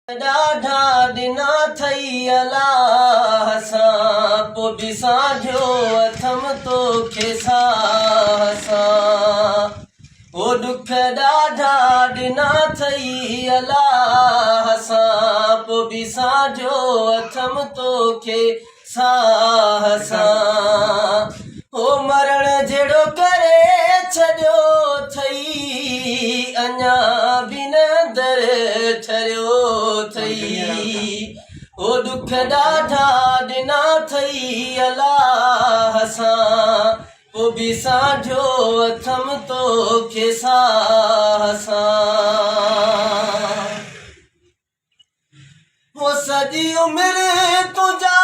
ॾाढा ॾिना थई अलाह सां पोइ बि साझो अथम तोखे साह सां। ओ दुख ॾाढा ॾिना थई अलाह सां पोइ बि साझो अथम तोखे साह सां। ओ मरण जहिड़ो करे छॾियो थई अञा बि न दर ठरियो थई। ओ दुख ॾाढा ॾिना थई अलाह सां पोइ बि साझो अथम तोखे साह सां। वो सॼी उमिरि तुंहिंजा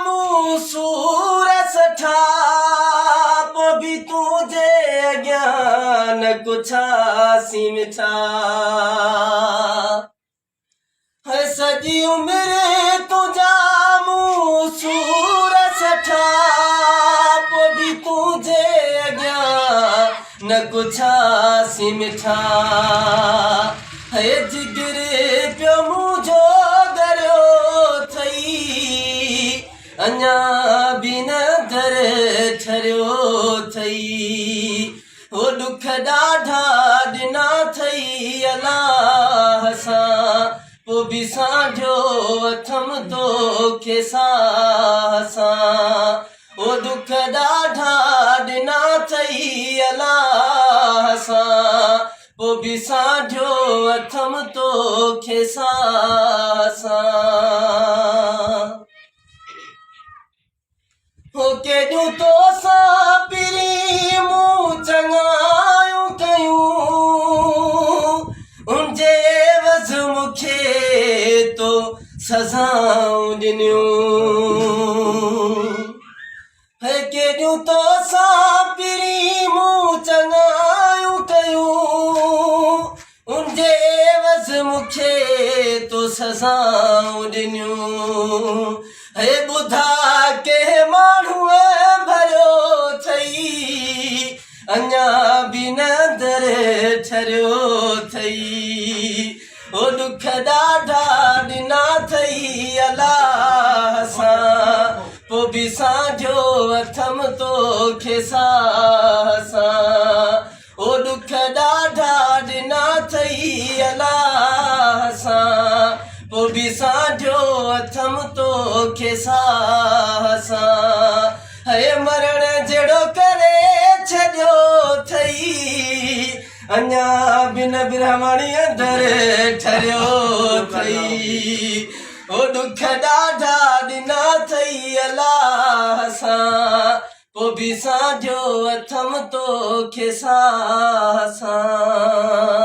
मूं सूर सठा पोइ बि तुंहिंजे अॻियां न कुझासी मिठा। सॼी उमिरि तुंहिंजा मूं सूर सठा पोइ बि तुंहिंजे अॻियां न कुझासी मिठा। जिगर पियो मुंहिंजो दरियो थई अञा बि न दर ठरियो थई। ओ दुख ॾाढा ॾिना थई अलाह सां पोइ बि साझो अथम तोखे साह सां। ओ दुख ॾाढा ॾिना थई अलाह सां पोइ बि साझो अथम तोखे साह सां। हो केॾियूं तोसां पिरी मूं चङायूं कयूं उनजे एवज़ मूंखे तो सज़ाऊं ॾिनियूं। केॾियूं तोसां पिरी मूं चङायूं कयूं उनजे एवज़ मूंखे तो सज़ाऊं ॾिनियूं। ॿुधा के माण्हूअ भरियो थई अञा बि न दर ठरियो थई। ओ दुख ॾाढा ॾिना थई अलाह सां पोइ बि साझो अथम तोखे साह सां। ओ दुख ॾाढा ॾिना थई अलाह सां पोइ बि साझो अथम तोखे साह सां। मरण जहिड़ो करे छॾियो थई अञा बि न ब्रह्मणीअ दर ठरियो थई। ओ दुख ॾाढा ॾिना थई अलाह सां पोइ बि साझो अथम तोखे साह सां।